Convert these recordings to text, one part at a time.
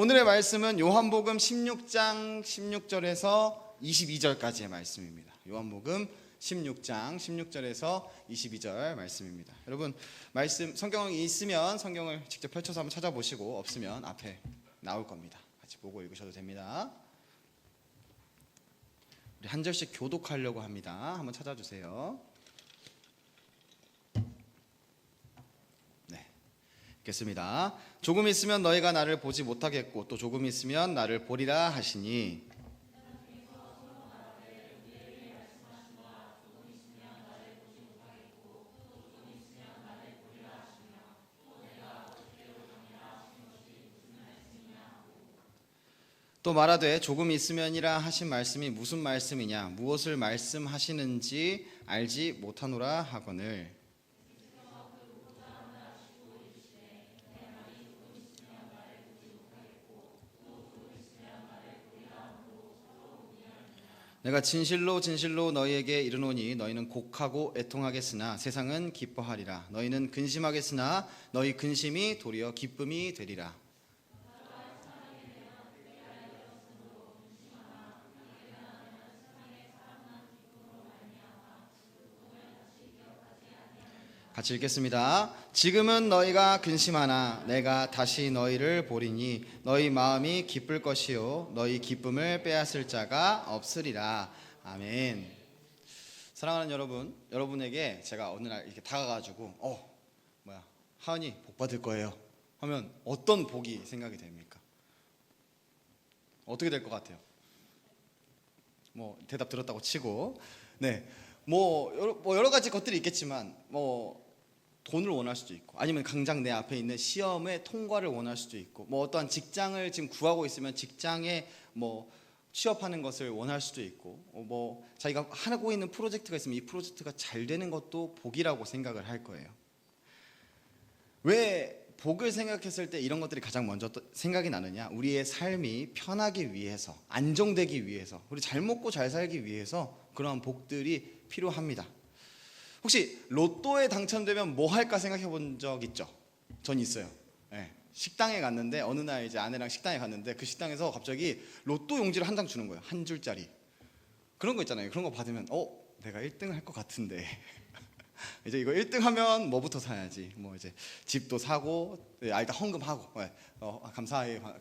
오늘의 말씀은 요한복음 16장 16절에서 22절까지의 말씀입니다. 요한복음 16장 16절에서 22절 말씀입니다. 여러분 말씀 성경이 있으면 성경을 직접 펼쳐서 한번 찾아보시고 없으면 앞에 나올 겁니다. 같이 보고 읽으셔도 됩니다. 우리 한 절씩 교독하려고 합니다. 한번 찾아주세요. 네, 읽겠습니다. 조금 있으면 너희가 나를 보지 못하겠고 또 조금 있으면 나를 보리라 하시니 또 말하되 조금 있으면이라 하신 말씀이 무슨 말씀이냐 무엇을 말씀하시는지 알지 못하노라 하거늘 내가 진실로 진실로 너희에게 이르노니 너희는 곡하고 애통하겠으나 세상은 기뻐하리라. 너희는 근심하겠으나 너희 근심이 도리어 기쁨이 되리라. 같이 읽겠습니다. 지금은 너희가 근심하나 내가 다시 너희를 보리니 너희 마음이 기쁠 것이요 너희 기쁨을 빼앗을 자가 없으리라. 아멘. 사랑하는 여러분, 여러분에게 제가 어느 날 이렇게 다가가지고 하은이 복 받을 거예요 하면 어떤 복이 생각이 됩니까? 어떻게 될 것 같아요? 대답 들었다고 치고 여러 가지 것들이 있겠지만 돈을 원할 수도 있고 아니면 당장 내 앞에 있는 시험의 통과를 원할 수도 있고 어떠한 직장을 지금 구하고 있으면 직장에 취업하는 것을 원할 수도 있고 자기가 하고 있는 프로젝트가 있으면 이 프로젝트가 잘 되는 것도 복이라고 생각을 할 거예요. 왜 복을 생각했을 때 이런 것들이 가장 먼저 생각이 나느냐? 우리의 삶이 편하기 위해서, 안정되기 위해서, 우리 잘 먹고 잘 살기 위해서 그러한 복들이 필요합니다. 혹시 로또에 당첨되면 뭐 할까 생각해 본 적 있죠? 전 있어요. 네. 식당에 갔는데 어느 날 이제 아내랑 식당에 갔는데 그 식당에서 갑자기 로또 용지를 한 장 주는 거예요. 한 줄짜리. 그런 거 있잖아요. 그런 거 받으면 내가 1등 할 것 같은데 이제 이거 1등 하면 뭐부터 사야지. 이제 집도 사고 일단 헌금하고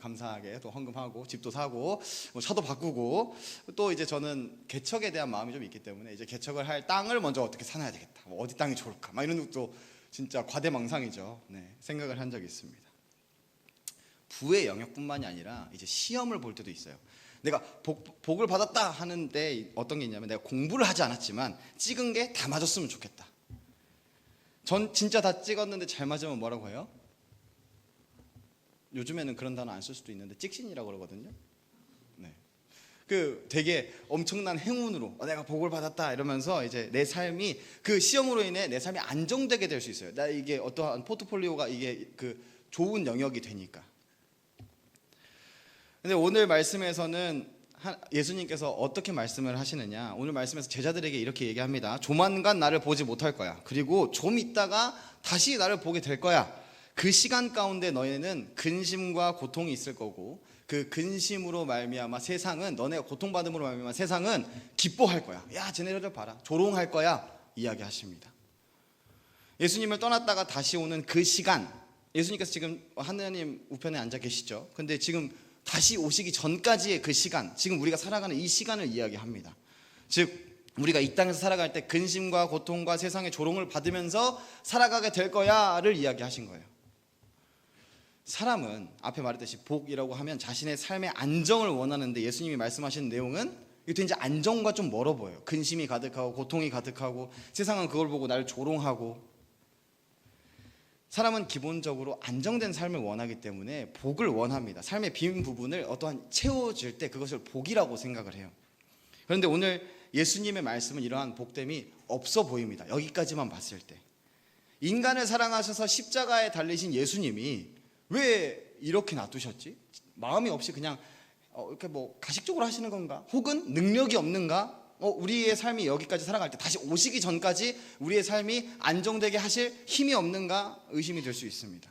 감사하게 또 헌금하고 집도 사고 차도 바꾸고 또 이제 저는 개척에 대한 마음이 좀 있기 때문에 이제 개척을 할 땅을 먼저 어떻게 사놔야 되겠다. 어디 땅이 좋을까? 이런 것도 진짜 과대망상이죠. 생각을 한 적이 있습니다. 부의 영역뿐만이 아니라 이제 시험을 볼 때도 있어요. 내가 복을 받았다 하는데 어떤 게 있냐면 내가 공부를 하지 않았지만 찍은 게 다 맞았으면 좋겠다. 전 진짜 다 찍었는데 잘 맞으면 뭐라고 해요? 요즘에는 그런 단어 안 쓸 수도 있는데 찍신이라고 그러거든요. 되게 엄청난 행운으로 내가 복을 받았다 이러면서 이제 내 삶이 그 시험으로 인해 내 삶이 안정되게 될 수 있어요. 나 이게 어떠한 포트폴리오가 이게 좋은 영역이 되니까. 근데 오늘 말씀에서는 예수님께서 어떻게 말씀을 하시느냐? 오늘 말씀에서 제자들에게 이렇게 얘기합니다. 조만간 나를 보지 못할 거야. 그리고 좀 있다가 다시 나를 보게 될 거야. 그 시간 가운데 너희는 근심과 고통이 있을 거고 그 근심으로 말미암아 세상은 너네가 고통받음으로 말미암아 세상은 기뻐할 거야. 야, 쟤네들 봐라. 조롱할 거야. 이야기하십니다. 예수님을 떠났다가 다시 오는 그 시간, 예수님께서 지금 하느님 우편에 앉아 계시죠. 근데 지금 다시 오시기 전까지의 그 시간, 지금 우리가 살아가는 이 시간을 이야기합니다. 즉 우리가 이 땅에서 살아갈 때 근심과 고통과 세상의 조롱을 받으면서 살아가게 될 거야를 이야기하신 거예요. 사람은 앞에 말했듯이 복이라고 하면 자신의 삶의 안정을 원하는데 예수님이 말씀하시는 내용은 이게 이제 안정과 좀 멀어 보여요. 근심이 가득하고 고통이 가득하고 세상은 그걸 보고 나를 조롱하고. 사람은 기본적으로 안정된 삶을 원하기 때문에 복을 원합니다. 삶의 빈 부분을 어떠한 채워질 때 그것을 복이라고 생각을 해요. 그런데 오늘 예수님의 말씀은 이러한 복됨이 없어 보입니다. 여기까지만 봤을 때. 인간을 사랑하셔서 십자가에 달리신 예수님이 왜 이렇게 놔두셨지? 마음이 없이 그냥 이렇게 가식적으로 하시는 건가? 혹은 능력이 없는가? 우리의 삶이 여기까지 살아갈 때 다시 오시기 전까지 우리의 삶이 안정되게 하실 힘이 없는가 의심이 될 수 있습니다.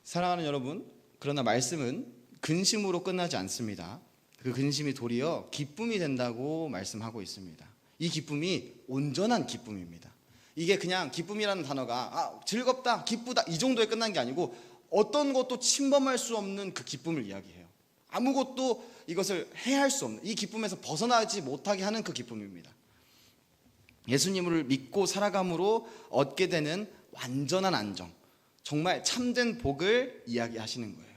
사랑하는 여러분, 그러나 말씀은 근심으로 끝나지 않습니다. 그 근심이 도리어 기쁨이 된다고 말씀하고 있습니다. 이 기쁨이 온전한 기쁨입니다. 이게 그냥 기쁨이라는 단어가 즐겁다, 기쁘다 이 정도에 끝난 게 아니고 어떤 것도 침범할 수 없는 그 기쁨을 이야기해요. 아무것도 이것을 해할 수 없는, 이 기쁨에서 벗어나지 못하게 하는 그 기쁨입니다. 예수님을 믿고 살아감으로 얻게 되는 완전한 안정, 정말 참된 복을 이야기하시는 거예요.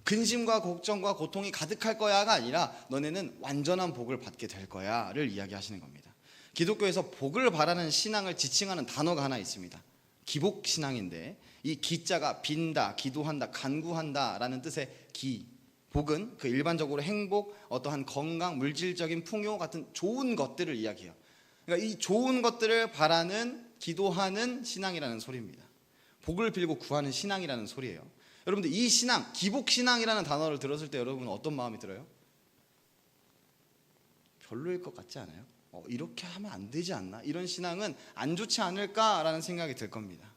근심과 걱정과 고통이 가득할 거야가 아니라 너네는 완전한 복을 받게 될 거야를 이야기하시는 겁니다. 기독교에서 복을 바라는 신앙을 지칭하는 단어가 하나 있습니다. 기복신앙인데 이 기자가 빈다, 기도한다, 간구한다 라는 뜻의 기, 복은 그 일반적으로 행복, 어떠한 건강, 물질적인 풍요 같은 좋은 것들을 이야기해요. 그러니까 이 좋은 것들을 바라는, 기도하는 신앙이라는 소리입니다. 복을 빌고 구하는 신앙이라는 소리예요. 여러분들 이 신앙, 기복신앙이라는 단어를 들었을 때 여러분은 어떤 마음이 들어요? 별로일 것 같지 않아요? 이렇게 하면 안 되지 않나? 이런 신앙은 안 좋지 않을까라는 생각이 들 겁니다.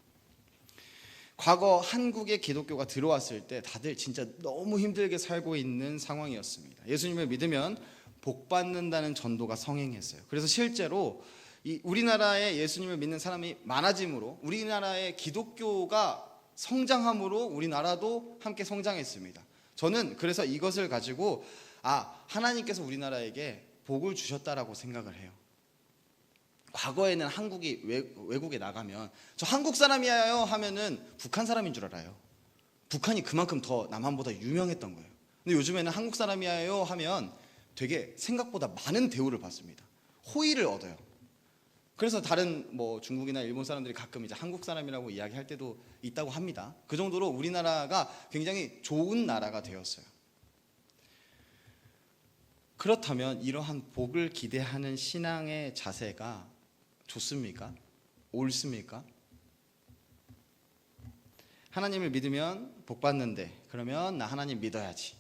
과거 한국에 기독교가 들어왔을 때 다들 진짜 너무 힘들게 살고 있는 상황이었습니다. 예수님을 믿으면 복 받는다는 전도가 성행했어요. 그래서 실제로 우리나라에 예수님을 믿는 사람이 많아짐으로 우리나라의 기독교가 성장함으로 우리나라도 함께 성장했습니다. 저는 그래서 이것을 가지고 하나님께서 우리나라에게 복을 주셨다라고 생각을 해요. 과거에는 한국이 외국에 나가면 저 한국 사람이에요 하면은 북한 사람인 줄 알아요. 북한이 그만큼 더 남한보다 유명했던 거예요. 근데 요즘에는 한국 사람이에요 하면 되게 생각보다 많은 대우를 받습니다. 호의를 얻어요. 그래서 다른 중국이나 일본 사람들이 가끔 이제 한국 사람이라고 이야기할 때도 있다고 합니다. 그 정도로 우리나라가 굉장히 좋은 나라가 되었어요. 그렇다면 이러한 복을 기대하는 신앙의 자세가 좋습니까? 옳습니까? 하나님을 믿으면 복 받는데 그러면 나 하나님 믿어야지.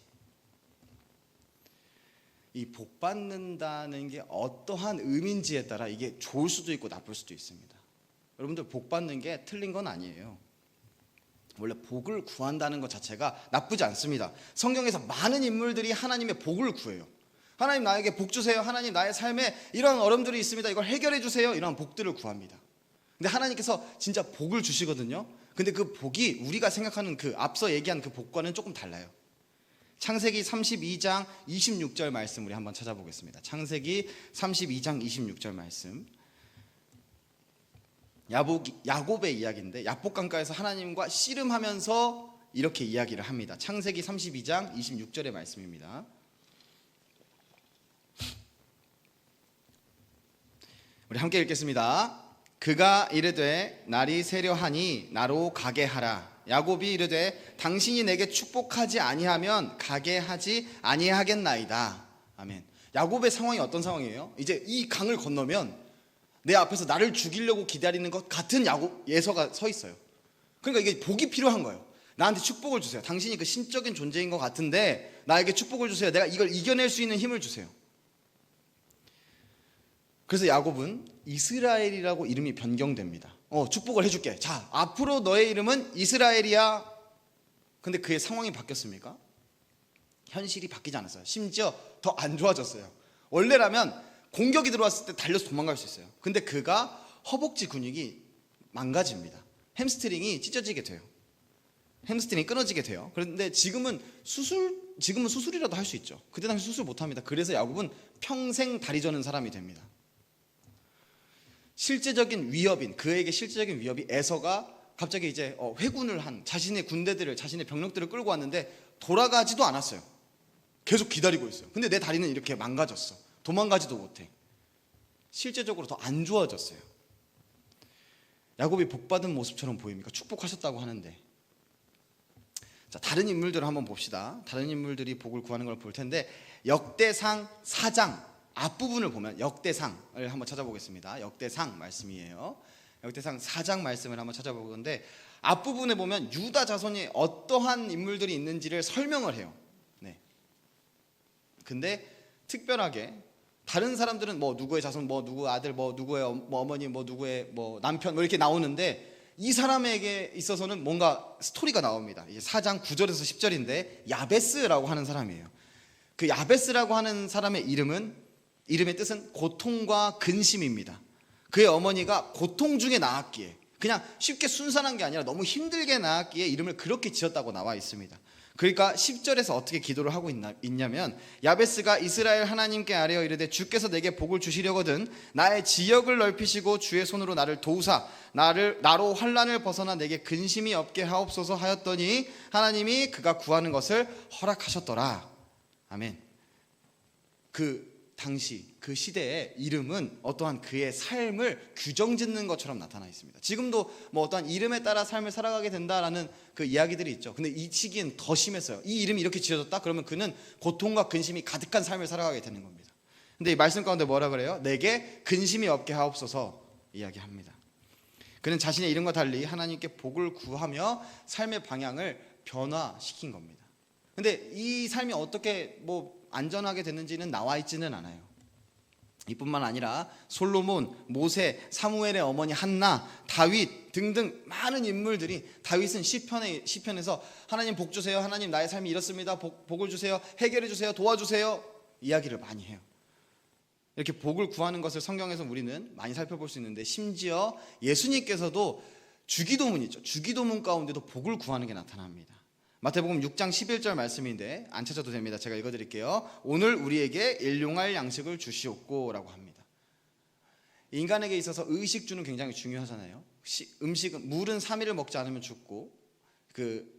이 복 받는다는 게 어떠한 의미인지에 따라 이게 좋을 수도 있고 나쁠 수도 있습니다. 여러분들 복 받는 게 틀린 건 아니에요. 원래 복을 구한다는 것 자체가 나쁘지 않습니다. 성경에서 많은 인물들이 하나님의 복을 구해요. 하나님 나에게 복 주세요. 하나님 나의 삶에 이런 어려움들이 있습니다. 이걸 해결해 주세요. 이런 복들을 구합니다. 근데 하나님께서 진짜 복을 주시거든요. 근데 그 복이 우리가 생각하는 그 앞서 얘기한 그 복과는 조금 달라요. 창세기 32장 26절 말씀 우리 한번 찾아보겠습니다. 창세기 32장 26절 말씀. 야곱의 이야기인데 야복강가에서 하나님과 씨름하면서 이렇게 이야기를 합니다. 창세기 32장 26절의 말씀입니다. 우리 함께 읽겠습니다. 그가 이르되 날이 세려하니 나로 가게 하라. 야곱이 이르되 당신이 내게 축복하지 아니하면 가게 하지 아니하겠나이다. 아멘. 야곱의 상황이 어떤 상황이에요? 이제 이 강을 건너면 내 앞에서 나를 죽이려고 기다리는 것 같은 예서가 서 있어요. 그러니까 이게 복이 필요한 거예요. 나한테 축복을 주세요. 당신이 그 신적인 존재인 것 같은데 나에게 축복을 주세요. 내가 이걸 이겨낼 수 있는 힘을 주세요. 그래서 야곱은 이스라엘이라고 이름이 변경됩니다. 축복을 해줄게. 자, 앞으로 너의 이름은 이스라엘이야. 근데 그의 상황이 바뀌었습니까? 현실이 바뀌지 않았어요. 심지어 더 안 좋아졌어요. 원래라면 공격이 들어왔을 때 달려서 도망갈 수 있어요. 근데 그가 허벅지 근육이 망가집니다. 햄스트링이 찢어지게 돼요. 햄스트링이 끊어지게 돼요. 그런데 지금은 수술이라도 할 수 있죠. 그때 당시 수술 못합니다. 그래서 야곱은 평생 다리 저는 사람이 됩니다. 그에게 실제적인 위협이 에서가 갑자기 이제 회군을 한 자신의 군대들을, 자신의 병력들을 끌고 왔는데 돌아가지도 않았어요. 계속 기다리고 있어요. 근데 내 다리는 이렇게 망가졌어. 도망가지도 못해. 실제적으로 더 안 좋아졌어요. 야곱이 복받은 모습처럼 보입니까? 축복하셨다고 하는데. 자, 다른 인물들을 한번 봅시다. 다른 인물들이 복을 구하는 걸 볼 텐데 역대상 4장 앞부분을 보면 역대상을 한번 찾아보겠습니다. 역대상 말씀이에요. 역대상 4장 말씀을 한번 찾아보는데 앞부분에 보면 유다 자손이 어떠한 인물들이 있는지를 설명을 해요. 네. 근데 특별하게 다른 사람들은 누구의 자손, 누구의 아들, 누구의 어머니, 누구의 남편 이렇게 나오는데 이 사람에게 있어서는 뭔가 스토리가 나옵니다. 이제 4장 9절에서 10절인데 야베스라고 하는 사람이에요. 그 야베스라고 하는 사람의 이름의 뜻은 고통과 근심입니다. 그의 어머니가 고통 중에 낳았기에, 그냥 쉽게 순산한 게 아니라 너무 힘들게 낳았기에 이름을 그렇게 지었다고 나와 있습니다. 그러니까 10절에서 어떻게 기도를 하고 있냐면, 야베스가 이스라엘 하나님께 아뢰어 이르되 주께서 내게 복을 주시려거든 나의 지역을 넓히시고 주의 손으로 나를 도우사 나로 환난을 벗어나 내게 근심이 없게 하옵소서 하였더니 하나님이 그가 구하는 것을 허락하셨더라. 아멘. 그 당시 그 시대의 이름은 어떠한 그의 삶을 규정짓는 것처럼 나타나 있습니다. 지금도 뭐 어떠한 이름에 따라 삶을 살아가게 된다라는 그 이야기들이 있죠. 근데 이 시기엔 더 심했어요. 이 이름이 이렇게 지어졌다? 그러면 그는 고통과 근심이 가득한 삶을 살아가게 되는 겁니다. 근데 이 말씀 가운데 뭐라 그래요? 내게 근심이 없게 하옵소서 이야기합니다. 그는 자신의 이름과 달리 하나님께 복을 구하며 삶의 방향을 변화시킨 겁니다. 근데 이 삶이 어떻게 뭐 안전하게 됐는지는 나와 있지는 않아요. 이뿐만 아니라 솔로몬, 모세, 사무엘의 어머니 한나, 다윗 등등 많은 인물들이, 다윗은 시편에서 하나님 복 주세요, 하나님 나의 삶이 이렇습니다, 복을 주세요, 해결해 주세요, 도와주세요 이야기를 많이 해요. 이렇게 복을 구하는 것을 성경에서 우리는 많이 살펴볼 수 있는데, 심지어 예수님께서도 주기도문 있죠. 주기도문 가운데도 복을 구하는 게 나타납니다. 마태복음 6장 11절 말씀인데 안 찾아도 됩니다. 제가 읽어드릴게요. 오늘 우리에게 일용할 양식을 주시옵고 라고 합니다. 인간에게 있어서 의식주는 굉장히 중요하잖아요. 물은 3일을 먹지 않으면 죽고 그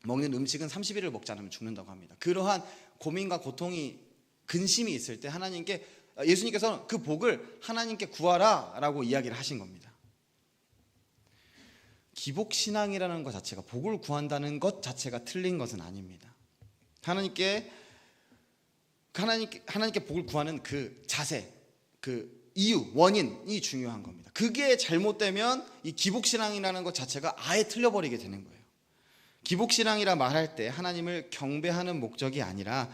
먹는 음식은 30일을 먹지 않으면 죽는다고 합니다. 그러한 고민과 고통이, 근심이 있을 때 예수님께서는 그 복을 하나님께 구하라 라고 이야기를 하신 겁니다. 기복신앙이라는 것 자체가, 복을 구한다는 것 자체가 틀린 것은 아닙니다. 하나님께 복을 구하는 그 자세, 그 이유, 원인이 중요한 겁니다. 그게 잘못되면 이 기복신앙이라는 것 자체가 아예 틀려버리게 되는 거예요. 기복신앙이라 말할 때 하나님을 경배하는 목적이 아니라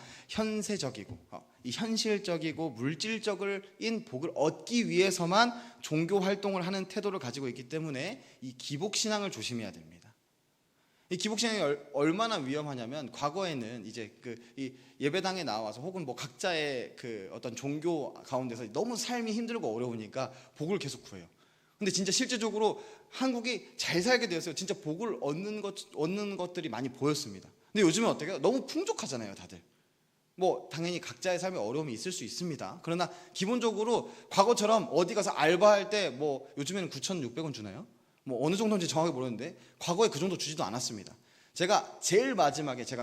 이 현실적이고 물질적인 복을 얻기 위해서만 종교 활동을 하는 태도를 가지고 있기 때문에 이 기복신앙을 조심해야 됩니다. 이 기복신앙이 얼마나 위험하냐면, 과거에는 이제 이 예배당에 나와서 혹은 뭐 각자의 그 어떤 종교 가운데서 너무 삶이 힘들고 어려우니까 복을 계속 구해요. 근데 진짜 실제적으로 한국이 잘 살게 되었어요. 진짜 복을 얻는 것들이 많이 보였습니다. 근데 요즘은 어때요? 너무 풍족하잖아요, 다들. 뭐 당연히 각자의 삶에 어려움이 있을 수 있습니다. 그러나 기본적으로 과거처럼 어디 가서 알바할 때 뭐 요즘에는 9,600원 주나요? 뭐 어느 정도인지 정확히 모르는데 과거에 그 정도 주지도 않았습니다. 제가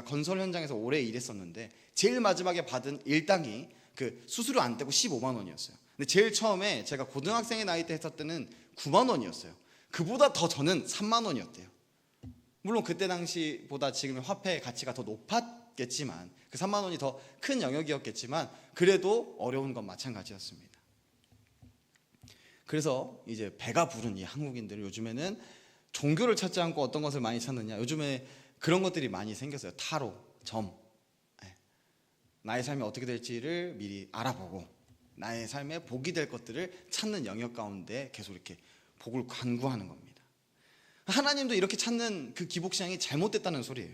건설 현장에서 오래 일했었는데 제일 마지막에 받은 일당이 그 수수료 안 떼고 15만 원이었어요. 근데 제일 처음에 제가 고등학생의 나이 때 했을 때는 9만 원이었어요. 그보다 더 저는 3만 원이었대요. 물론 그때 당시보다 지금의 화폐 가치가 더 높았겠지만, 그 3만 원이 더 큰 영역이었겠지만 그래도 어려운 건 마찬가지였습니다. 그래서 이제 배가 부른 이 한국인들은 요즘에는 종교를 찾지 않고 어떤 것을 많이 찾느냐, 요즘에 그런 것들이 많이 생겼어요. 타로, 점. 나의 삶이 어떻게 될지를 미리 알아보고 나의 삶에 복이 될 것들을 찾는 영역 가운데 계속 이렇게 복을 간구하는 겁니다. 하나님도 이렇게 찾는 그 기복신앙이 잘못됐다는 소리예요.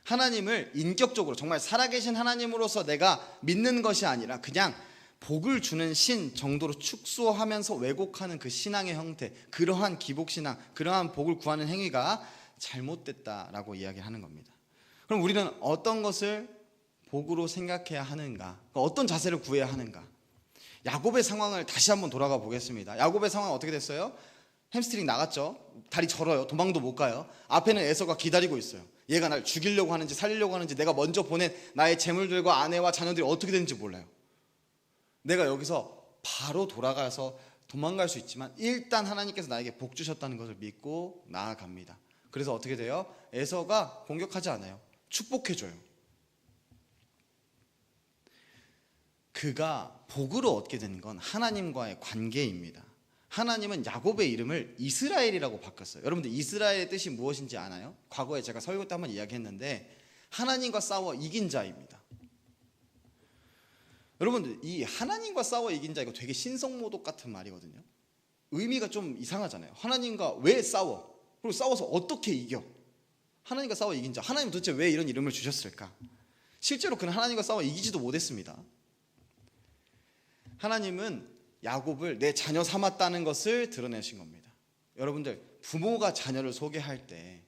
하나님을 인격적으로 정말 살아계신 하나님으로서 내가 믿는 것이 아니라 그냥 복을 주는 신 정도로 축소하면서 왜곡하는 그 신앙의 형태, 그러한 기복신앙, 그러한 복을 구하는 행위가 잘못됐다라고 이야기하는 겁니다. 그럼 우리는 어떤 것을 복으로 생각해야 하는가? 어떤 자세를 구해야 하는가? 야곱의 상황을 다시 한번 돌아가 보겠습니다. 야곱의 상황은 어떻게 됐어요? 햄스트링 나갔죠. 다리 절어요. 도망도 못 가요. 앞에는 에서가 기다리고 있어요. 얘가 날 죽이려고 하는지 살리려고 하는지, 내가 먼저 보낸 나의 재물들과 아내와 자녀들이 어떻게 되는지 몰라요. 내가 여기서 바로 돌아가서 도망갈 수 있지만 일단 하나님께서 나에게 복 주셨다는 것을 믿고 나아갑니다. 그래서 어떻게 돼요? 에서가 공격하지 않아요. 축복해줘요. 그가 복으로 얻게 된 건 하나님과의 관계입니다. 하나님은 야곱의 이름을 이스라엘이라고 바꿨어요. 여러분들 이스라엘의 뜻이 무엇인지 아나요? 과거에 제가 설교 때 한번 이야기했는데 하나님과 싸워 이긴 자입니다. 여러분들 이 하나님과 싸워 이긴 자, 이거 되게 신성모독 같은 말이거든요. 의미가 좀 이상하잖아요. 하나님과 왜 싸워? 그리고 싸워서 어떻게 이겨? 하나님과 싸워 이긴 자, 하나님 도대체 왜 이런 이름을 주셨을까? 실제로 그는 하나님과 싸워 이기지도 못했습니다. 하나님은 야곱을 내 자녀 삼았다는 것을 드러내신 겁니다. 여러분들, 부모가 자녀를 소개할 때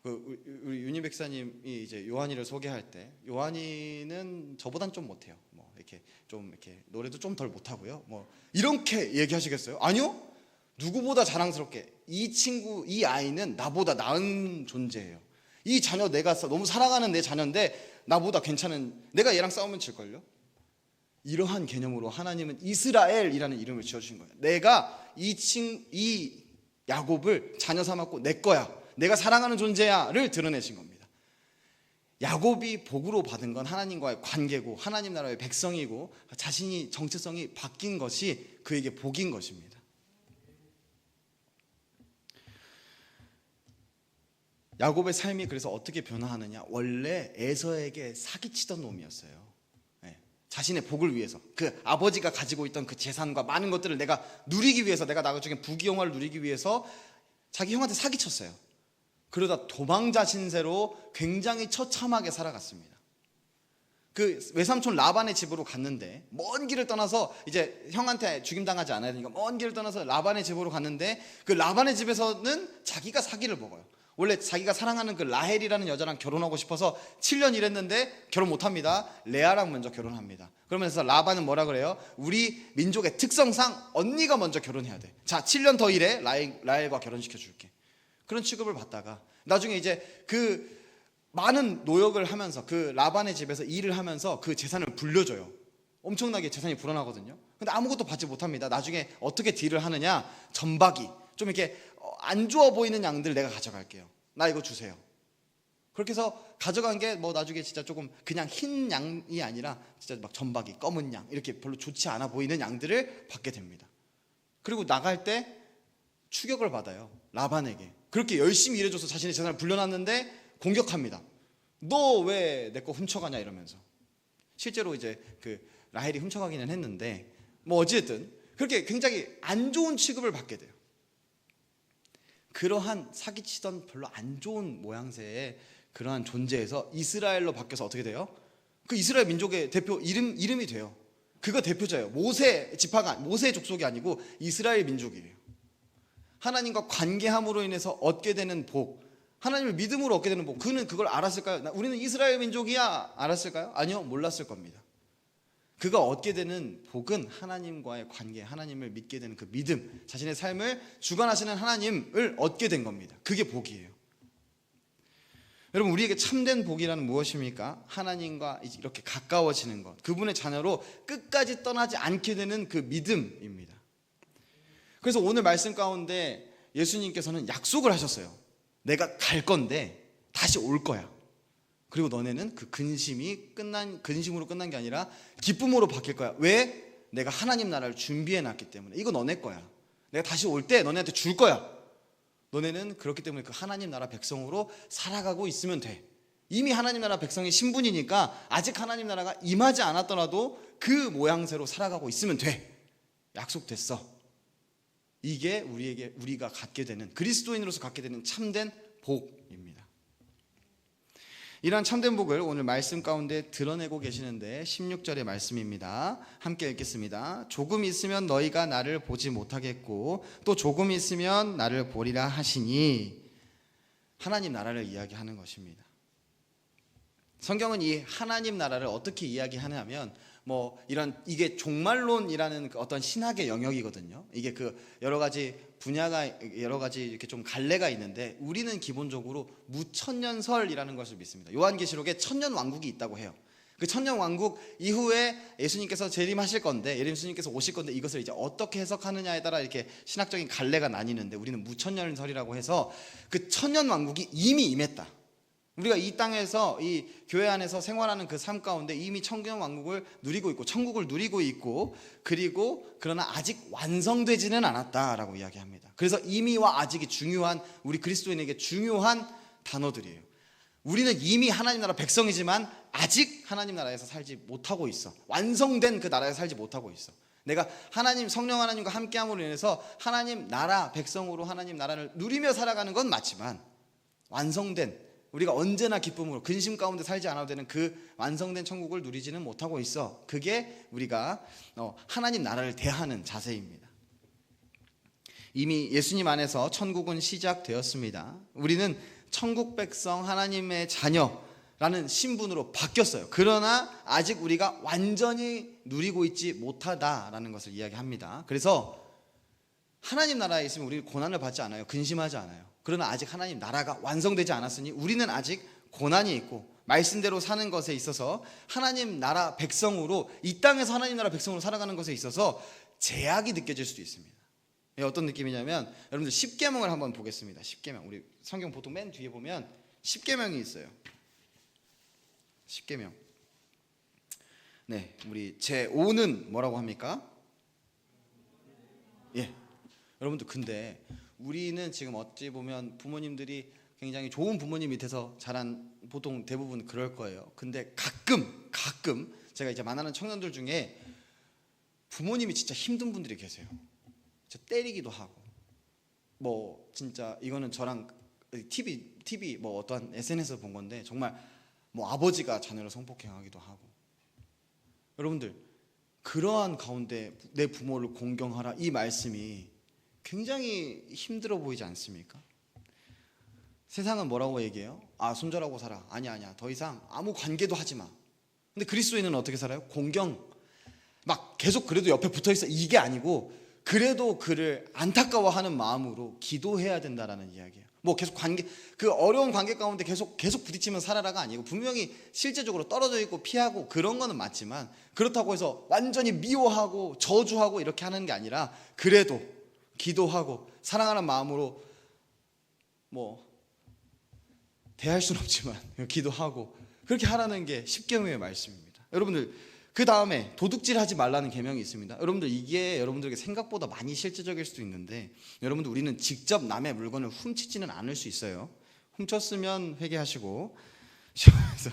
우리 윤희 백사님이 이제 요한이를 소개할 때, 요한이는 저보단 좀 못해요. 뭐 이렇게 좀 이렇게 노래도 좀 덜 못하고요. 뭐 이렇게 얘기하시겠어요? 아니요. 누구보다 자랑스럽게 이 친구, 이 아이는 나보다 나은 존재예요. 이 자녀 내가 너무 사랑하는 내 자녀인데 나보다 괜찮은, 내가 얘랑 싸우면 질걸요? 이러한 개념으로 하나님은 이스라엘이라는 이름을 지어주신 거예요. 내가 이 야곱을 자녀 삼았고 내 거야, 내가 사랑하는 존재야를 드러내신 겁니다. 야곱이 복으로 받은 건 하나님과의 관계고 하나님 나라의 백성이고 자신이 정체성이 바뀐 것이 그에게 복인 것입니다. 야곱의 삶이 그래서 어떻게 변화하느냐, 원래 에서에게 사기치던 놈이었어요. 자신의 복을 위해서, 그 아버지가 가지고 있던 그 재산과 많은 것들을 내가 누리기 위해서, 내가 나중에 부귀영화를 누리기 위해서 자기 형한테 사기쳤어요. 그러다 도망자 신세로 굉장히 처참하게 살아갔습니다. 그 외삼촌 라반의 집으로 갔는데, 먼 길을 떠나서 이제 형한테 죽임당하지 않아야 되니까 먼 길을 떠나서 라반의 집으로 갔는데, 그 라반의 집에서는 자기가 사기를 먹어요. 원래 자기가 사랑하는 그 라헬이라는 여자랑 결혼하고 싶어서 7년 일했는데 결혼 못합니다. 레아랑 먼저 결혼합니다. 그러면서 라반은 뭐라 그래요? 우리 민족의 특성상 언니가 먼저 결혼해야 돼. 자, 7년 더 일해. 라헬과 결혼시켜줄게. 그런 취급을 받다가 나중에 이제 그 많은 노역을 하면서 그 라반의 집에서 일을 하면서 그 재산을 불려줘요. 엄청나게 재산이 불어나거든요. 근데 아무것도 받지 못합니다. 나중에 어떻게 딜을 하느냐, 점박이, 좀 이렇게 안 좋아 보이는 양들 내가 가져갈게요. 나 이거 주세요. 그렇게 해서 가져간 게 뭐 나중에 진짜 조금 그냥 흰 양이 아니라 진짜 막 점박이, 검은 양, 이렇게 별로 좋지 않아 보이는 양들을 받게 됩니다. 그리고 나갈 때 추격을 받아요. 라반에게. 그렇게 열심히 일해줘서 자신의 재산을 불려놨는데 공격합니다. 너 왜 내 거 훔쳐가냐 이러면서. 실제로 이제 그 라헬이 훔쳐가기는 했는데 뭐 어쨌든 그렇게 굉장히 안 좋은 취급을 받게 돼요. 그러한 사기치던 별로 안 좋은 모양새의 그러한 존재에서 이스라엘로 바뀌어서 어떻게 돼요? 그 이스라엘 민족의 대표 이름이 돼요. 그가 대표자예요. 모세 지파가, 모세 족속이 아니고 이스라엘 민족이에요. 하나님과 관계함으로 인해서 얻게 되는 복, 하나님을 믿음으로 얻게 되는 복, 그는 그걸 알았을까요? 우리는 이스라엘 민족이야, 알았을까요? 아니요, 몰랐을 겁니다. 그가 얻게 되는 복은 하나님과의 관계, 하나님을 믿게 되는 그 믿음, 자신의 삶을 주관하시는 하나님을 얻게 된 겁니다. 그게 복이에요. 여러분, 우리에게 참된 복이라는 무엇입니까? 하나님과 이렇게 가까워지는 것, 그분의 자녀로 끝까지 떠나지 않게 되는 그 믿음입니다. 그래서 오늘 말씀 가운데 예수님께서는 약속을 하셨어요. 내가 갈 건데 다시 올 거야. 그리고 너네는 그 근심으로 끝난 게 아니라 기쁨으로 바뀔 거야. 왜? 내가 하나님 나라를 준비해 놨기 때문에. 이거 너네 거야. 내가 다시 올 때 너네한테 줄 거야. 너네는 그렇기 때문에 그 하나님 나라 백성으로 살아가고 있으면 돼. 이미 하나님 나라 백성의 신분이니까 아직 하나님 나라가 임하지 않았더라도 그 모양새로 살아가고 있으면 돼. 약속됐어. 이게 우리가 갖게 되는, 그리스도인으로서 갖게 되는 참된 복입니다. 이러한 참된 복을 오늘 말씀 가운데 드러내고 계시는데 16절의 말씀입니다. 함께 읽겠습니다. 조금 있으면 너희가 나를 보지 못하겠고 또 조금 있으면 나를 보리라 하시니, 하나님 나라를 이야기하는 것입니다. 성경은 이 하나님 나라를 어떻게 이야기하냐면 이게 종말론이라는 어떤 신학의 영역이거든요. 이게 그 여러 가지 분야가 여러 가지 이렇게 좀 갈래가 있는데 우리는 기본적으로 무천년설이라는 것을 믿습니다. 요한계시록에 천년 왕국이 있다고 해요. 그 천년 왕국 이후에 예수님께서 재림하실 건데, 예수님께서 오실 건데 이것을 이제 어떻게 해석하느냐에 따라 이렇게 신학적인 갈래가 나뉘는데 우리는 무천년설이라고 해서 그 천년 왕국이 이미 임했다. 우리가 이 땅에서 이 교회 안에서 생활하는 그 삶 가운데 이미 천년 왕국을 누리고 있고 천국을 누리고 있고, 그리고 그러나 아직 완성되지는 않았다라고 이야기합니다. 그래서 이미와 아직이 중요한, 우리 그리스도인에게 중요한 단어들이에요. 우리는 이미 하나님 나라 백성이지만 아직 하나님 나라에서 살지 못하고 있어. 완성된 그 나라에서 살지 못하고 있어. 내가 하나님, 성령 하나님과 함께함으로 인해서 하나님 나라 백성으로 하나님 나라를 누리며 살아가는 건 맞지만, 완성된, 우리가 언제나 기쁨으로 근심 가운데 살지 않아도 되는 그 완성된 천국을 누리지는 못하고 있어. 그게 우리가 하나님 나라를 대하는 자세입니다. 이미 예수님 안에서 천국은 시작되었습니다. 우리는 천국 백성, 하나님의 자녀라는 신분으로 바뀌었어요. 그러나 아직 우리가 완전히 누리고 있지 못하다라는 것을 이야기합니다. 그래서 하나님 나라에 있으면 우리는 고난을 받지 않아요. 근심하지 않아요. 그러나 아직 하나님 나라가 완성되지 않았으니 우리는 아직 고난이 있고, 말씀대로 사는 것에 있어서 하나님 나라 백성으로, 이 땅에서 하나님 나라 백성으로 살아가는 것에 있어서 제약이 느껴질 수도 있습니다. 어떤 느낌이냐면, 여러분들 십계명을 한번 보겠습니다. 십계명, 우리 성경 보통 맨 뒤에 보면 십계명이 있어요. 십계명. 네, 우리 제5는 뭐라고 합니까? 예. 여러분들, 근데 우리는 지금 어찌 보면 부모님들이 굉장히 좋은 부모님 밑에서 자란, 보통 대부분 그럴 거예요. 근데 가끔 제가 이제 만나는 청년들 중에 부모님이 진짜 힘든 분들이 계세요. 때리기도 하고, 뭐 진짜 이거는 저랑 TV 뭐 어떠한 SNS에서 본 건데, 정말 뭐 아버지가 자녀를 성폭행하기도 하고. 여러분들, 그러한 가운데 내 부모를 공경하라, 이 말씀이 굉장히 힘들어 보이지 않습니까? 세상은 뭐라고 얘기해요? 손절하고 살아. 아니야, 더 이상 아무 관계도 하지 마. 근데 그리스도인은 어떻게 살아요? 공경, 막 계속 그래도 옆에 붙어 있어, 이게 아니고 그래도 그를 안타까워하는 마음으로 기도해야 된다라는 이야기예요. 뭐 계속 그 어려운 관계 가운데 계속 부딪히면 살아라가 아니고, 분명히 실제적으로 떨어져 있고 피하고 그런 거는 맞지만, 그렇다고 해서 완전히 미워하고 저주하고 이렇게 하는 게 아니라, 그래도 기도하고 사랑하는 마음으로, 뭐 대할 수는 없지만 기도하고 그렇게 하라는 게 십계명의 말씀입니다. 여러분들, 그 다음에 도둑질하지 말라는 계명이 있습니다. 여러분들, 이게 여러분들에게 생각보다 많이 실제적일 수도 있는데, 여러분들, 우리는 직접 남의 물건을 훔치지는 않을 수 있어요. 훔쳤으면 회개하시고, 시험에서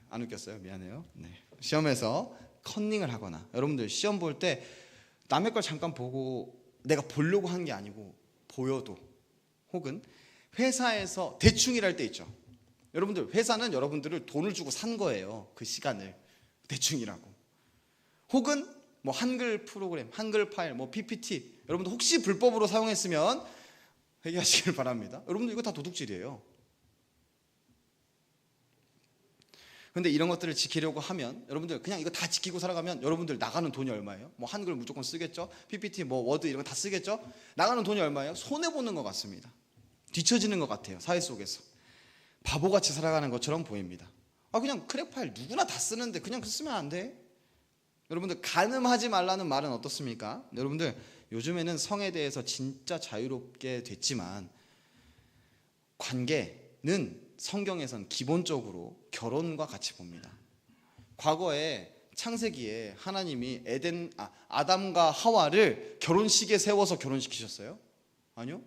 안 웃겼어요? 미안해요. 네. 시험에서 컨닝을 하거나, 여러분들 시험 볼 때 남의 걸 잠깐 보고 내가 보려고 한 게 아니고 보여도, 혹은 회사에서 대충 일할 때 있죠. 여러분들, 회사는 여러분들을 돈을 주고 산 거예요. 그 시간을 대충 일하고, 혹은 뭐 한글 프로그램, 한글 파일, 뭐 PPT, 여러분들 혹시 불법으로 사용했으면 회개하시길 바랍니다. 여러분들, 이거 다 도둑질이에요. 근데 이런 것들을 지키려고 하면, 여러분들 그냥 이거 다 지키고 살아가면 여러분들 나가는 돈이 얼마예요? 뭐 한글 무조건 쓰겠죠? PPT, 뭐 워드 이런 거 다 쓰겠죠? 나가는 돈이 얼마예요? 손해보는 것 같습니다. 뒤처지는 것 같아요. 사회 속에서 바보같이 살아가는 것처럼 보입니다. 그냥 크랙 파일 누구나 다 쓰는데 그냥 쓰면 안 돼? 여러분들, 간음하지 말라는 말은 어떻습니까? 여러분들, 요즘에는 성에 대해서 진짜 자유롭게 됐지만, 관계는 성경에선 기본적으로 결혼과 같이 봅니다. 과거에 창세기에 하나님이 아담과 하와를 결혼식에 세워서 결혼시키셨어요? 아니요.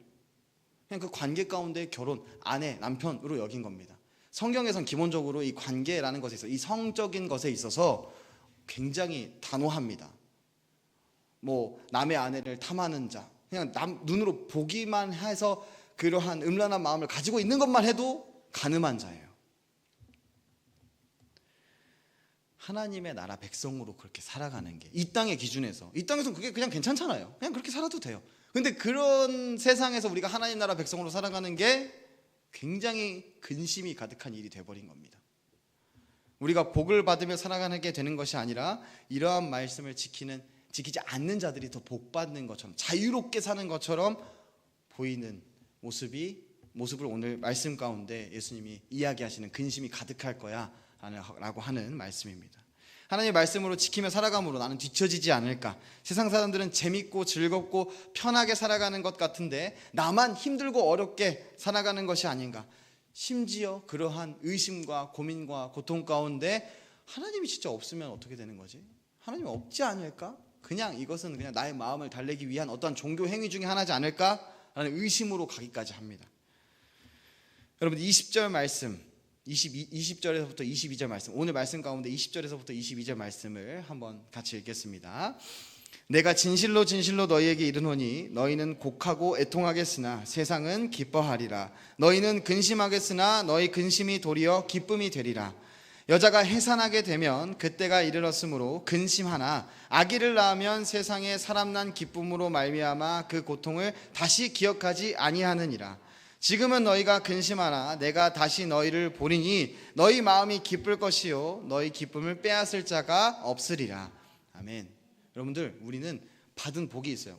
그냥 그 관계 가운데 결혼, 아내, 남편으로 여긴 겁니다. 성경에선 기본적으로 이 관계라는 것에 있어서, 이 성적인 것에 있어서 굉장히 단호합니다. 뭐 남의 아내를 탐하는 자, 그냥 눈으로 보기만 해서 그러한 음란한 마음을 가지고 있는 것만 해도 간음한 자예요. 하나님의 나라 백성으로 그렇게 살아가는 게, 이 땅의 기준에서, 이 땅에서는 그게 그냥 괜찮잖아요. 그냥 그렇게 살아도 돼요. 근데 그런 세상에서 우리가 하나님 나라 백성으로 살아가는 게 굉장히 근심이 가득한 일이 돼버린 겁니다. 우리가 복을 받으며 살아가는 게 되는 것이 아니라, 이러한 말씀을 지키지 않는 자들이 더 복 받는 것처럼, 자유롭게 사는 것처럼 보이는 모습을 오늘 말씀 가운데 예수님이 이야기하시는, 근심이 가득할 거야 라고 하는 말씀입니다. 하나님의 말씀으로 지키며 살아감으로 나는 뒤처지지 않을까? 세상 사람들은 재밌고 즐겁고 편하게 살아가는 것 같은데 나만 힘들고 어렵게 살아가는 것이 아닌가? 심지어 그러한 의심과 고민과 고통 가운데 하나님이 진짜 없으면 어떻게 되는 거지? 하나님 없지 않을까? 그냥 이것은 그냥 나의 마음을 달래기 위한 어떤 종교 행위 중에 하나지 않을까? 라는 의심으로 가기까지 합니다. 여러분, 20절 말씀, 20절에서부터 22절 말씀, 오늘 말씀 가운데 20절에서부터 22절 말씀을 한번 같이 읽겠습니다. 내가 진실로 진실로 너희에게 이르노니 너희는 곡하고 애통하겠으나 세상은 기뻐하리라. 너희는 근심하겠으나 너희 근심이 도리어 기쁨이 되리라. 여자가 해산하게 되면 그때가 이르렀으므로 근심하나 아기를 낳으면 세상에 사람 난 기쁨으로 말미암아 그 고통을 다시 기억하지 아니하느니라. 지금은 너희가 근심하나 내가 다시 너희를 보리니 너희 마음이 기쁠 것이요 너희 기쁨을 빼앗을 자가 없으리라. 아멘. 여러분들, 우리는 받은 복이 있어요.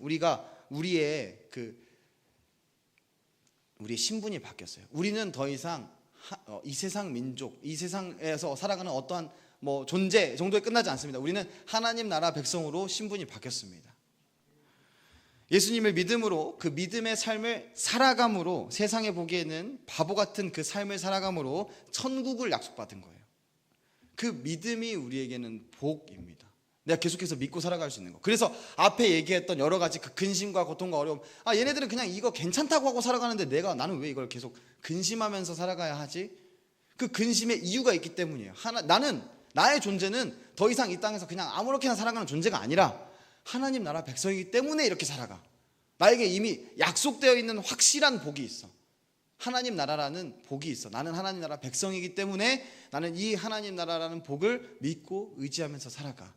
우리의 신분이 바뀌었어요. 우리는 더 이상 이 세상 민족, 이 세상에서 살아가는 어떠한 존재 정도에 끝나지 않습니다. 우리는 하나님 나라 백성으로 신분이 바뀌었습니다. 예수님을 믿음으로, 그 믿음의 삶을 살아감으로, 세상에 보기에는 바보 같은 그 삶을 살아감으로 천국을 약속받은 거예요. 그 믿음이 우리에게는 복입니다. 내가 계속해서 믿고 살아갈 수 있는 거. 그래서 앞에 얘기했던 여러 가지 그 근심과 고통과 어려움, 얘네들은 그냥 이거 괜찮다고 하고 살아가는데 나는 왜 이걸 계속 근심하면서 살아가야 하지? 그 근심의 이유가 있기 때문이에요. 나의 존재는 더 이상 이 땅에서 그냥 아무렇게나 살아가는 존재가 아니라 하나님 나라 백성이기 때문에 이렇게 살아가. 나에게 이미 약속되어 있는 확실한 복이 있어. 하나님 나라라는 복이 있어. 나는 하나님 나라 백성이기 때문에 나는 이 하나님 나라라는 복을 믿고 의지하면서 살아가.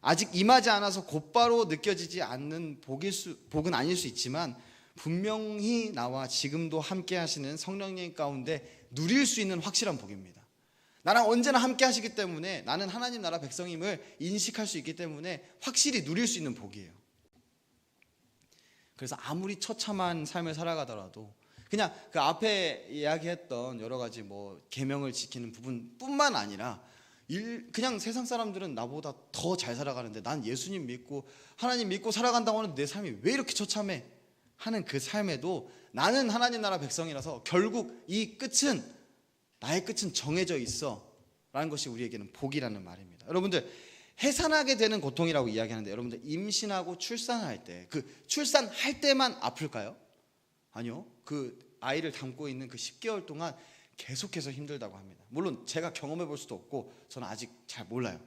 아직 임하지 않아서 곧바로 느껴지지 않는 복은 아닐 수 있지만 분명히 나와 지금도 함께 하시는 성령님 가운데 누릴 수 있는 확실한 복입니다. 나랑 언제나 함께 하시기 때문에 나는 하나님 나라 백성임을 인식할 수 있기 때문에 확실히 누릴 수 있는 복이에요. 그래서 아무리 처참한 삶을 살아가더라도 그냥 그 앞에 이야기했던 여러 가지 계명을 지키는 부분뿐만 아니라 그냥 세상 사람들은 나보다 더 잘 살아가는데 난 예수님 믿고 하나님 믿고 살아간다고 하는데 내 삶이 왜 이렇게 처참해 하는 그 삶에도 나는 하나님 나라 백성이라서 결국 나의 끝은 정해져 있어 라는 것이 우리에게는 복이라는 말입니다. 여러분들, 해산하게 되는 고통이라고 이야기하는데 여러분들 임신하고 출산할 때 출산할 때만 아플까요? 아니요. 그 아이를 담고 있는 그 10개월 동안 계속해서 힘들다고 합니다. 물론 제가 경험해 볼 수도 없고 저는 아직 잘 몰라요.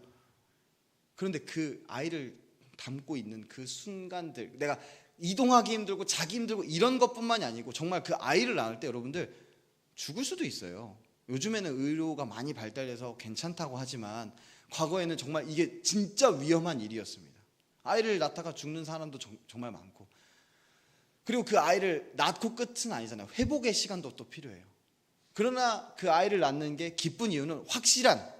그런데 그 아이를 담고 있는 그 순간들, 내가 이동하기 힘들고 자기 힘들고 이런 것뿐만이 아니고 정말 그 아이를 낳을 때 여러분들 죽을 수도 있어요. 요즘에는 의료가 많이 발달해서 괜찮다고 하지만 과거에는 정말 이게 진짜 위험한 일이었습니다. 아이를 낳다가 죽는 사람도 정말 많고, 그리고 그 아이를 낳고 끝은 아니잖아요. 회복의 시간도 또 필요해요. 그러나 그 아이를 낳는 게 기쁜 이유는 확실한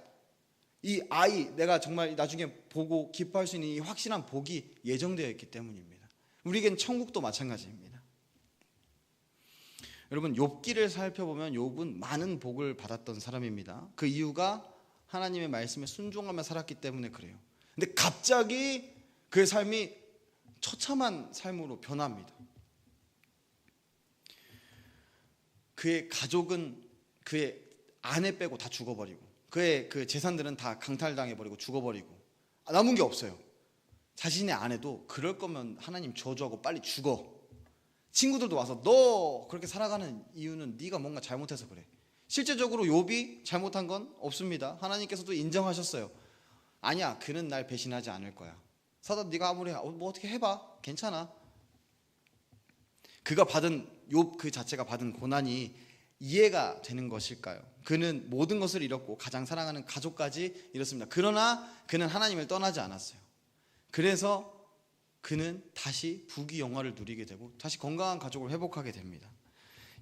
이 아이, 내가 정말 나중에 보고 기뻐할 수 있는 이 확실한 복이 예정되어 있기 때문입니다. 우리에겐 천국도 마찬가지입니다. 여러분, 욥기를 살펴보면 욥은 많은 복을 받았던 사람입니다. 그 이유가 하나님의 말씀에 순종하며 살았기 때문에 그래요. 근데 갑자기 그의 삶이 처참한 삶으로 변합니다. 그의 가족은 그의 아내 빼고 다 죽어버리고, 그의 그 재산들은 다 강탈당해버리고 죽어버리고 남은 게 없어요. 자신의 아내도 그럴 거면 하나님 저주하고 빨리 죽어. 친구들도 와서 너 그렇게 살아가는 이유는 네가 뭔가 잘못해서 그래. 실제적으로 욥이 잘못한 건 없습니다. 하나님께서도 인정하셨어요. 아니야, 그는 날 배신하지 않을 거야. 사단 네가 아무리 어떻게 해봐, 괜찮아. 욥 그 자체가 받은 고난이 이해가 되는 것일까요? 그는 모든 것을 잃었고 가장 사랑하는 가족까지 잃었습니다. 그러나 그는 하나님을 떠나지 않았어요. 그래서 그는 다시 부귀 영화를 누리게 되고 다시 건강한 가족을 회복하게 됩니다.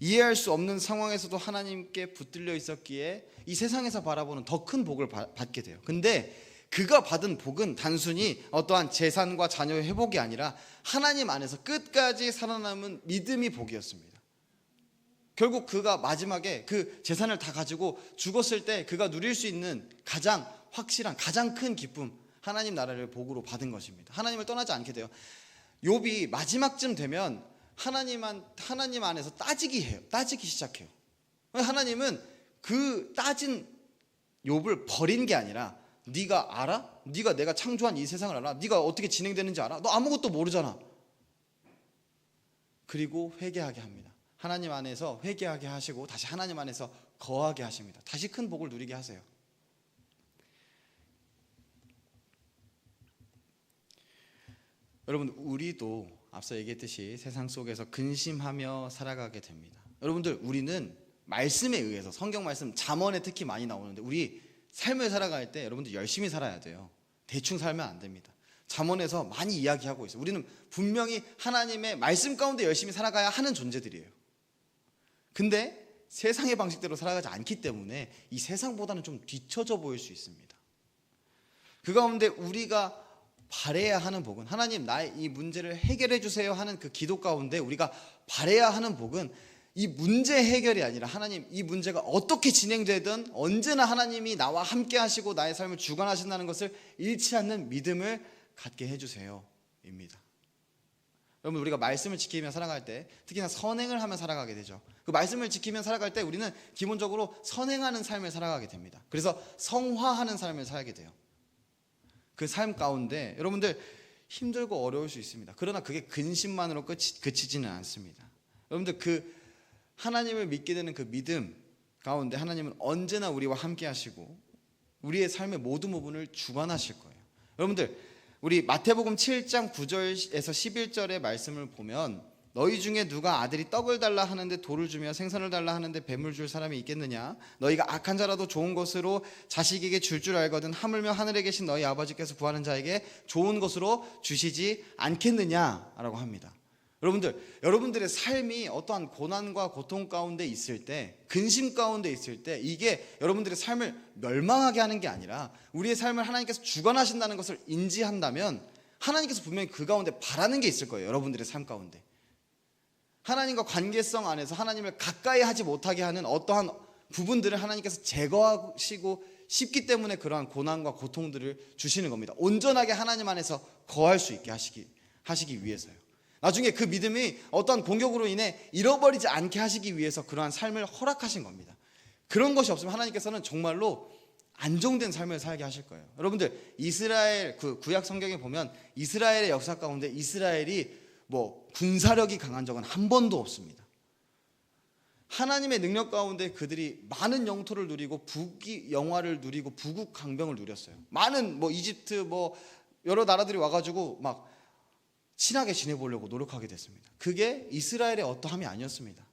이해할 수 없는 상황에서도 하나님께 붙들려 있었기에 이 세상에서 바라보는 더 큰 복을 받게 돼요. 근데 그가 받은 복은 단순히 어떠한 재산과 자녀의 회복이 아니라 하나님 안에서 끝까지 살아남은 믿음이 복이었습니다. 결국 그가 마지막에 그 재산을 다 가지고 죽었을 때 그가 누릴 수 있는 가장 확실한, 가장 큰 기쁨, 하나님 나라를 복으로 받은 것입니다. 하나님을 떠나지 않게 돼요. 욥이 마지막쯤 되면 하나님 안에서 따지기 시작해요. 하나님은 그 따진 욥을 버린 게 아니라, 네가 알아? 네가 내가 창조한 이 세상을 알아? 네가 어떻게 진행되는지 알아? 너 아무것도 모르잖아. 그리고 회개하게 합니다. 하나님 안에서 회개하게 하시고 다시 하나님 안에서 거하게 하십니다. 다시 큰 복을 누리게 하세요. 여러분, 우리도 앞서 얘기했듯이 세상 속에서 근심하며 살아가게 됩니다. 여러분들, 우리는 말씀에 의해서, 성경 말씀 잠언에 특히 많이 나오는데, 우리 삶을 살아갈 때 여러분들 열심히 살아야 돼요. 대충 살면 안 됩니다. 잠언에서 많이 이야기하고 있어요. 우리는 분명히 하나님의 말씀 가운데 열심히 살아가야 하는 존재들이에요. 근데 세상의 방식대로 살아가지 않기 때문에 이 세상보다는 좀 뒤처져 보일 수 있습니다. 그 가운데 우리가 바라야 하는 복은, 하나님 나의 이 문제를 해결해 주세요 하는 그 기도 가운데 우리가 바라야 하는 복은 이 문제 해결이 아니라, 하나님 이 문제가 어떻게 진행되든 언제나 하나님이 나와 함께 하시고 나의 삶을 주관하신다는 것을 잃지 않는 믿음을 갖게 해주세요 입니다. 여러분, 우리가 말씀을 지키며 살아갈 때, 특히나 선행을 하며 살아가게 되죠. 그 말씀을 지키며 살아갈 때 우리는 기본적으로 선행하는 삶을 살아가게 됩니다. 그래서 성화하는 삶을 살게 돼요. 그 삶 가운데 여러분들 힘들고 어려울 수 있습니다. 그러나 그게 근심만으로 그치지는 않습니다. 여러분들, 그 하나님을 믿게 되는 그 믿음 가운데 하나님은 언제나 우리와 함께 하시고 우리의 삶의 모든 부분을 주관하실 거예요. 여러분들, 우리 마태복음 7장 9절에서 11절의 말씀을 보면, 너희 중에 누가 아들이 떡을 달라 하는데 돌을 주며 생선을 달라 하는데 뱀을 줄 사람이 있겠느냐? 너희가 악한 자라도 좋은 것으로 자식에게 줄 알거든 하물며 하늘에 계신 너희 아버지께서 구하는 자에게 좋은 것으로 주시지 않겠느냐라고 합니다. 여러분들의 삶이 어떠한 고난과 고통 가운데 있을 때, 근심 가운데 있을 때, 이게 여러분들의 삶을 멸망하게 하는 게 아니라 우리의 삶을 하나님께서 주관하신다는 것을 인지한다면 하나님께서 분명히 그 가운데 바라는 게 있을 거예요. 여러분들의 삶 가운데 하나님과 관계성 안에서 하나님을 가까이 하지 못하게 하는 어떠한 부분들을 하나님께서 제거하시고 싶기 때문에 그러한 고난과 고통들을 주시는 겁니다. 온전하게 하나님 안에서 거할 수 있게 하시기 위해서요. 나중에 그 믿음이 어떠한 공격으로 인해 잃어버리지 않게 하시기 위해서 그러한 삶을 허락하신 겁니다. 그런 것이 없으면 하나님께서는 정말로 안정된 삶을 살게 하실 거예요. 여러분들, 이스라엘 구약 성경에 보면 이스라엘의 역사 가운데 이스라엘이 군사력이 강한 적은 한 번도 없습니다. 하나님의 능력 가운데 그들이 많은 영토를 누리고 영화를 누리고 부국 강병을 누렸어요. 많은 이집트 여러 나라들이 와가지고 막 친하게 지내보려고 노력하게 됐습니다. 그게 이스라엘의 어떠함이 아니었습니다.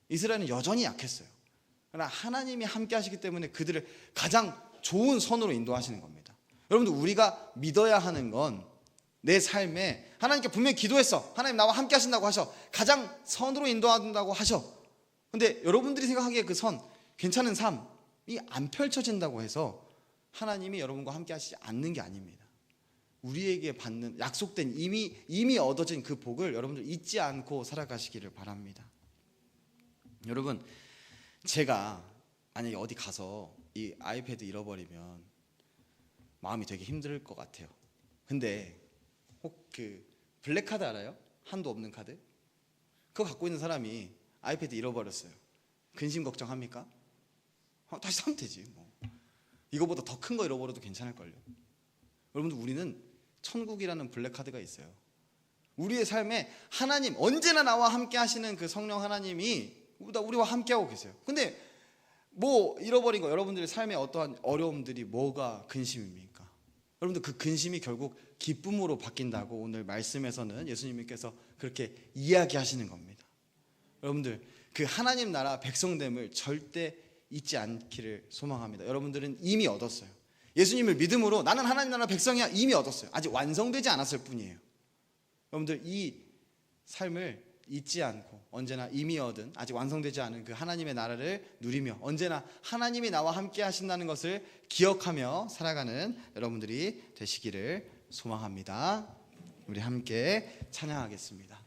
이스라엘은 여전히 약했어요. 그러나 하나님이 함께 하시기 때문에 그들을 가장 좋은 선으로 인도하시는 겁니다. 여러분들, 우리가 믿어야 하는 건 내 삶에 하나님께 분명히 기도했어. 하나님 나와 함께 하신다고 하셔. 가장 선으로 인도한다고 하셔. 근데 여러분들이 생각하기에 그 선, 괜찮은 삶이 안 펼쳐진다고 해서 하나님이 여러분과 함께 하시지 않는 게 아닙니다. 우리에게 받는 약속된 이미 얻어진 그 복을 여러분들 잊지 않고 살아가시기를 바랍니다. 여러분, 제가 만약에 어디 가서 이 아이패드 잃어버리면 마음이 되게 힘들 것 같아요. 근데 혹 그 블랙카드 알아요? 한도 없는 카드? 그거 갖고 있는 사람이 아이패드 잃어버렸어요. 근심 걱정합니까? 다시 사면 되지 이거보다 더 큰 거 잃어버려도 괜찮을걸요. 여러분들, 우리는 천국이라는 블랙카드가 있어요. 우리의 삶에 하나님, 언제나 나와 함께 하시는 그 성령 하나님이 우리와 함께하고 계세요. 근데 잃어버린 거, 여러분들의 삶에 어떠한 어려움들이 뭐가 근심입니까? 여러분들, 그 근심이 결국 기쁨으로 바뀐다고 오늘 말씀에서는 예수님께서 그렇게 이야기하시는 겁니다. 여러분들, 그 하나님 나라 백성됨을 절대 잊지 않기를 소망합니다. 여러분들은 이미 얻었어요. 예수님을 믿음으로 나는 하나님 나라 백성이야, 이미 얻었어요. 아직 완성되지 않았을 뿐이에요. 여러분들, 이 삶을 잊지 않고 언제나 이미 얻은, 아직 완성되지 않은 그 하나님의 나라를 누리며 언제나 하나님이 나와 함께 하신다는 것을 기억하며 살아가는 여러분들이 되시기를 소망합니다. 우리 함께 찬양하겠습니다.